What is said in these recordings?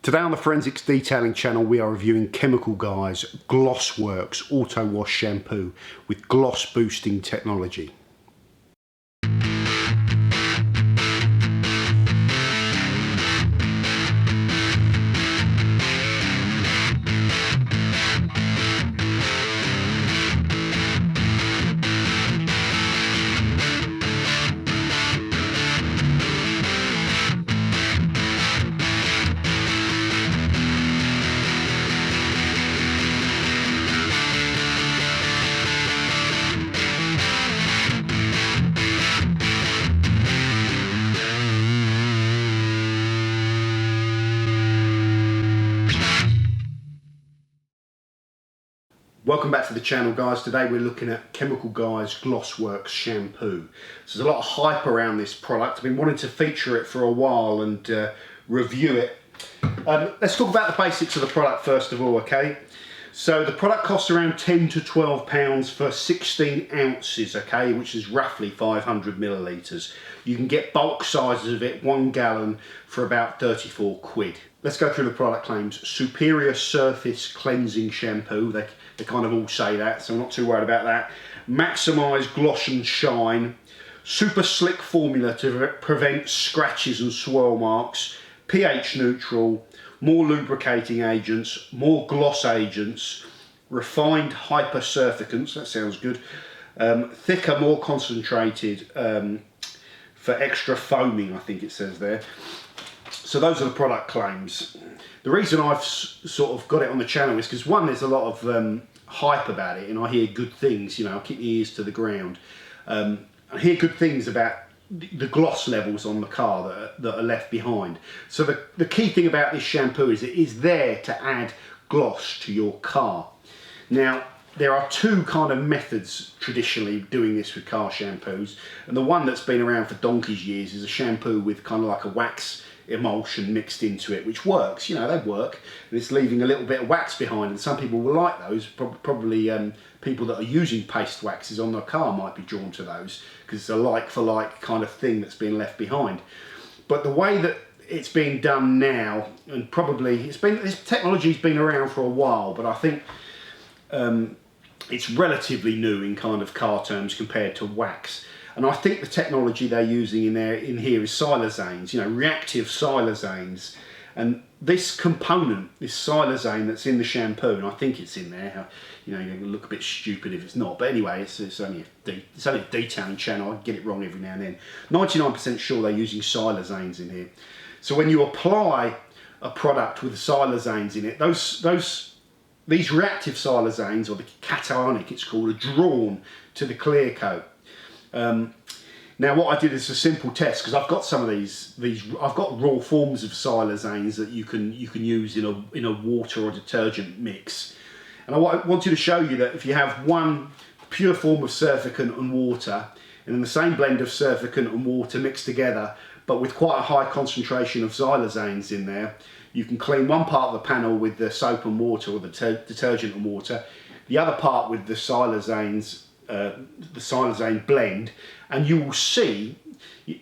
Today on the Forensics Detailing channel we are reviewing Chemical Guys Glossworkz Auto Wash Shampoo with gloss boosting technology. Welcome back to the channel, guys. Today we're looking at Chemical Guys Glossworkz Shampoo. So there's a lot of hype around this product. I've been wanting to feature it for a while and review it. Let's talk about the basics of the product first of all, okay? So the product costs around £10 to £12 for 16 ounces, okay, which is roughly 500 millilitres. You can get bulk sizes of it, 1 gallon, for about 34 quid. Let's go through the product claims. Superior surface cleansing shampoo. They kind of all say that, so I'm not too worried about that. Maximise gloss and shine. Super slick formula to prevent scratches and swirl marks. pH neutral. More lubricating agents. More gloss agents. Refined hypersurfactants. That sounds good. Thicker, more concentrated for extra foaming, I think it says there. So those are the product claims. The reason I've sort of got it on the channel is because, one, there's a lot of hype about it and I hear good things, you know, I keep my ears to the ground. I hear good things about the gloss levels on the car that are left behind. So the key thing about this shampoo is it is there to add gloss to your car. Now, there are two kind of methods traditionally doing this with car shampoos, and the one that's been around for donkey's years is a shampoo with kind of like a wax emulsion mixed into it, which works, you know, they work, and it's leaving a little bit of wax behind, and some people will like those. Probably people that are using paste waxes on their car might be drawn to those because it's a like for like kind of thing that's been left behind. But the way that it's being done now, and probably this technology's been around for a while, but I think it's relatively new in kind of car terms compared to wax. And I think the technology they're using in here is siloxanes, you know, reactive siloxanes. And this component, this siloxane that's in the shampoo, and I think it's in there, you know, you're gonna look a bit stupid if it's not, but anyway, it's only a detailing channel, I get it wrong every now and then. 99% sure they're using siloxanes in here. So when you apply a product with siloxanes in it, these reactive siloxanes, or the cationic it's called, are drawn to the clear coat. Now what I did is a simple test, because I've got some of these I've got raw forms of siloxanes that you can use in a water or detergent mix, and I wanted to show you that if you have one pure form of surfactant and water, and then the same blend of surfactant and water mixed together, but with quite a high concentration of siloxanes in there, you can clean one part of the panel with the soap and water, or the detergent and water, the other part with the siloxanes, the siloxane blend, and you will see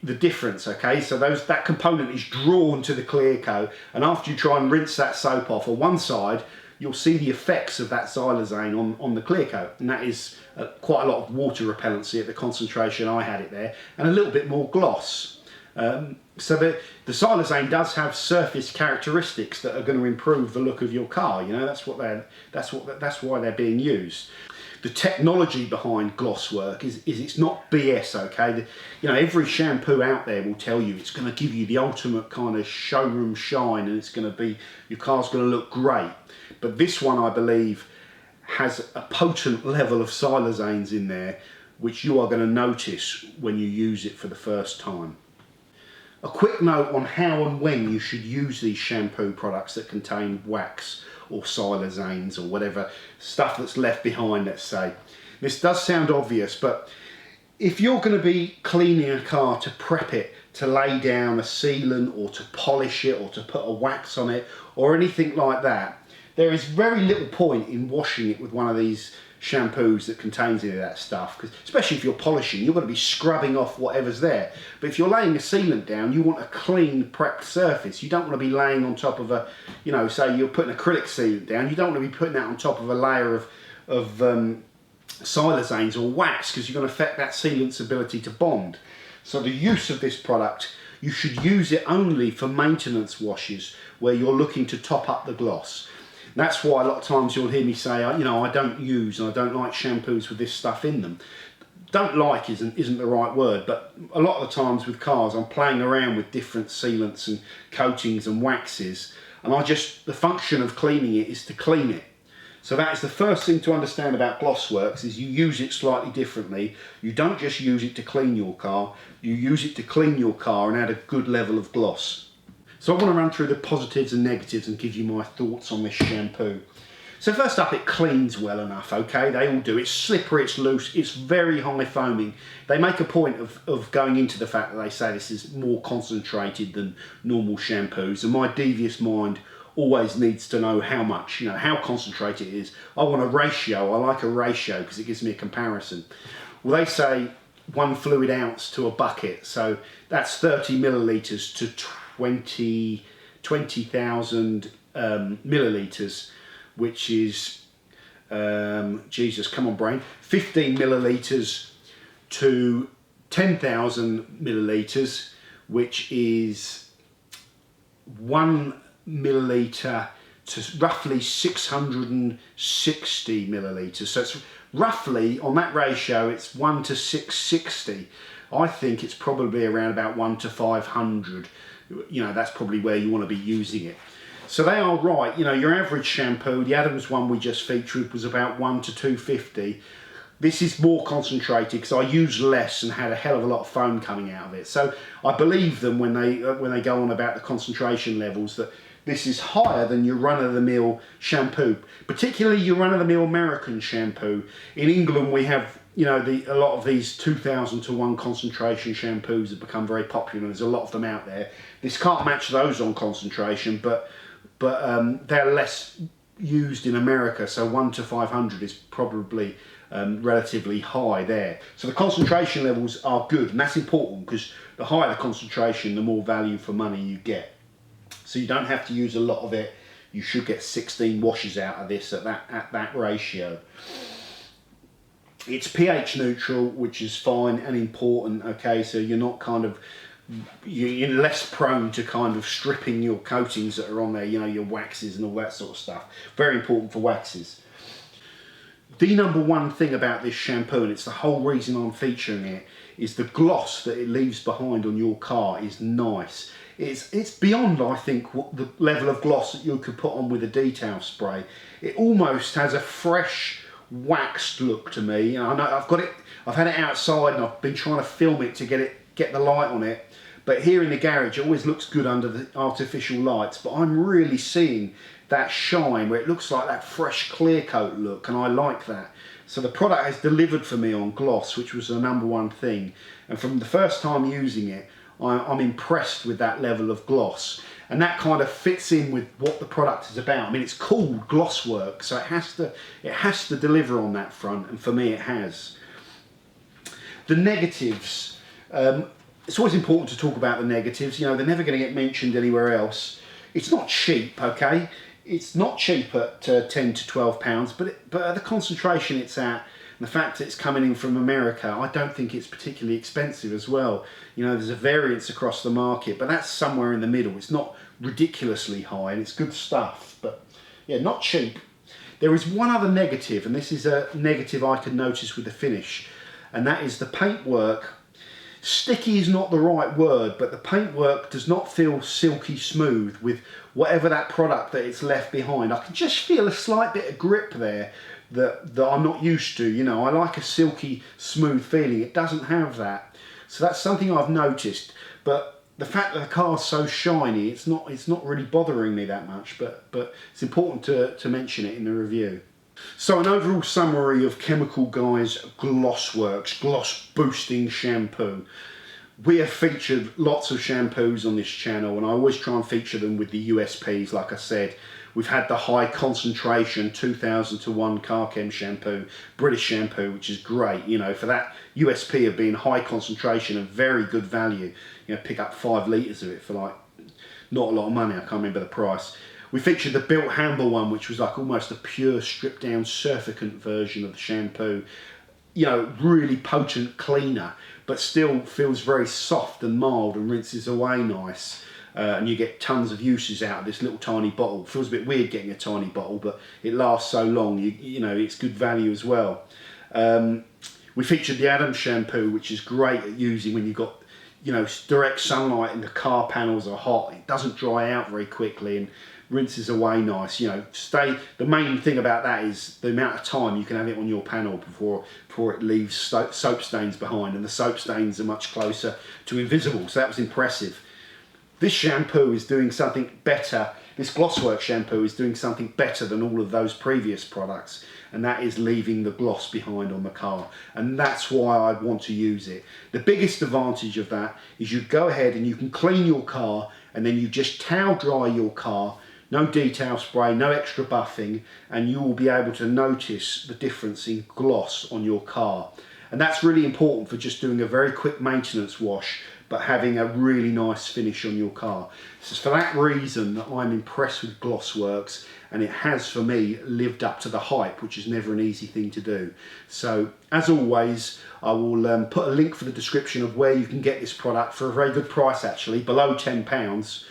the difference, okay? So that component is drawn to the clear coat, and after you try and rinse that soap off on one side, you'll see the effects of that siloxane on the clear coat, and that is quite a lot of water repellency at the concentration I had it there, and a little bit more gloss. So the siloxane does have surface characteristics that are going to improve the look of your car. You know, that's why they're being used. The technology behind Glosswork is it's not BS, okay? You know, every shampoo out there will tell you it's going to give you the ultimate kind of showroom shine, and it's going to be, your car's going to look great. But this one, I believe, has a potent level of siloxanes in there, which you are going to notice when you use it for the first time. A quick note on how and when you should use these shampoo products that contain wax or siloxanes or whatever stuff that's left behind, let's say. This does sound obvious, but if you're going to be cleaning a car to prep it, to lay down a sealant or to polish it or to put a wax on it or anything like that, there is very little point in washing it with one of these shampoos that contains any of that stuff, because especially if you're polishing, you're going to be scrubbing off whatever's there. But if you're laying a sealant down, you want a clean, prepped surface. You don't want to be laying on top of a, you know, say you're putting acrylic sealant down, you don't want to be putting that on top of a layer of siloxanes or wax, because you're going to affect that sealant's ability to bond. So the use of this product, you should use it only for maintenance washes where you're looking to top up the gloss. That's why a lot of times you'll hear me say, you know, I don't use and I don't like shampoos with this stuff in them. Don't like isn't the right word, but a lot of the times with cars I'm playing around with different sealants and coatings and waxes, and the function of cleaning it is to clean it. So that is the first thing to understand about Glossworkz, is you use it slightly differently. You don't just use it to clean your car, you use it to clean your car and add a good level of gloss. So I want to run through the positives and negatives and give you my thoughts on this shampoo. So first up, it cleans well enough, okay? They all do. It's slippery, it's loose, it's very high foaming. They make a point of going into the fact that they say this is more concentrated than normal shampoos, and my devious mind always needs to know how much, you know, how concentrated it is. I want a ratio. I like a ratio because it gives me a comparison. Well, they say 1 fluid ounce to a bucket, so that's 30 millilitres to 20,000 millilitres, which is, Jesus, come on brain, 15 millilitres to 10,000 millilitres, which is 1 milliliter to roughly 660 millilitres. So it's roughly, on that ratio, it's 1 to 660. I think it's probably around about 1 to 500. You know, that's probably where you want to be using it. So they are right. You know, your average shampoo, the Adams one we just featured, was about 1 to 250. This is more concentrated because I used less and had a hell of a lot of foam coming out of it. So I believe them when they go on about the concentration levels, that this is higher than your run-of-the-mill shampoo, particularly your run-of-the-mill American shampoo. In England, we have, you know, a lot of these 2,000 to 1 concentration shampoos have become very popular. There's a lot of them out there. This can't match those on concentration, but they're less used in America, so 1 to 500 is probably relatively high there. So the concentration levels are good, and that's important because the higher the concentration, the more value for money you get. So you don't have to use a lot of it. You should get 16 washes out of this at that ratio. It's pH neutral, which is fine and important, okay? So you're not you're less prone to kind of stripping your coatings that are on there, you know, your waxes and all that sort of stuff. Very important for waxes. The number one thing about this shampoo, and it's the whole reason I'm featuring it, is the gloss that it leaves behind on your car is nice. It's beyond, I think, what the level of gloss that you could put on with a detail spray. It almost has a fresh, waxed look to me. I know I've had it outside and I've been trying to film it to get the light on it. But here in the garage, it always looks good under the artificial lights. But I'm really seeing that shine where it looks like that fresh clear coat look, and I like that. So the product has delivered for me on gloss, which was the number one thing. And from the first time using it, I'm impressed with that level of gloss, and that kind of fits in with what the product is about. I mean, it's called Glossworkz, so it has to deliver on that front, and for me it has. The negatives, it's always important to talk about the negatives. You know, they're never going to get mentioned anywhere else. It's not cheap, okay? It's not cheap at 10 to 12 pounds, but at the concentration it's at, and the fact that it's coming in from America, I don't think it's particularly expensive as well. You know, there's a variance across the market, but that's somewhere in the middle. It's not ridiculously high, and it's good stuff, but yeah, not cheap. There is one other negative, and this is a negative I could notice with the finish, and that is the paintwork. Sticky is not the right word, but the paintwork does not feel silky smooth with whatever that product that it's left behind. I can just feel a slight bit of grip there that I'm not used to. You know, I like a silky smooth feeling. It doesn't have that. So that's something I've noticed. But the fact that the car's so shiny, it's not really bothering me that much, but it's important to mention it in the review. So an overall summary of Chemical Guys Glossworkz Gloss Boosting Shampoo. We have featured lots of shampoos on this channel, and I always try and feature them with the USPs. Like I said, we've had the high concentration 2000 to 1 car chem shampoo, British shampoo, which is great, you know, for that USP of being high concentration and very good value. You know, pick up 5 litres of it for like not a lot of money. I can't remember the price. We featured the Built Handle one, which was like almost a pure stripped down surfactant version of the shampoo. You know, really potent cleaner, but still feels very soft and mild and rinses away nice. And you get tons of uses out of this little tiny bottle. Feels a bit weird getting a tiny bottle, but it lasts so long. You know, it's good value as well. We featured the Adams shampoo, which is great at using when you've got, you know, direct sunlight and the car panels are hot. It doesn't dry out very quickly and rinses away nice. You know, the main thing about that is the amount of time you can have it on your panel before it leaves soap stains behind, and the soap stains are much closer to invisible, so that was impressive. This shampoo is doing something better. This Glossworkz shampoo is doing something better than all of those previous products, and that is leaving the gloss behind on the car, and that's why I want to use it. The biggest advantage of that is you go ahead and you can clean your car, and then you just towel dry your car. No detail spray, no extra buffing, and you will be able to notice the difference in gloss on your car. And that's really important for just doing a very quick maintenance wash, but having a really nice finish on your car. So it's for that reason that I'm impressed with Glossworkz, and it has, for me, lived up to the hype, which is never an easy thing to do. So, as always, I will put a link for the description of where you can get this product for a very good price, actually, below £10.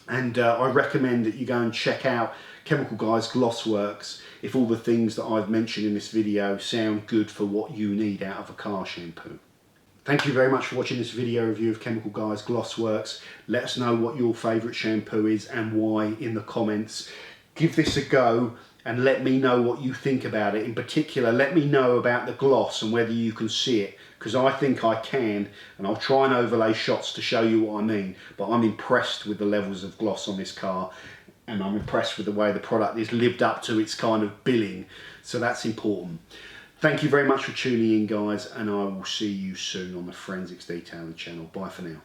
And I recommend that you go and check out Chemical Guys Glossworkz if all the things that I've mentioned in this video sound good for what you need out of a car shampoo. Thank you very much for watching this video review of Chemical Guys Glossworkz. Let us know what your favourite shampoo is and why in the comments. Give this a go and let me know what you think about it. In particular, let me know about the gloss and whether you can see it, because I think I can, and I'll try and overlay shots to show you what I mean. But I'm impressed with the levels of gloss on this car, and I'm impressed with the way the product is lived up to its kind of billing, so that's important. Thank you very much for tuning in, guys, and I will see you soon on the Forensics Detailing channel. Bye for now.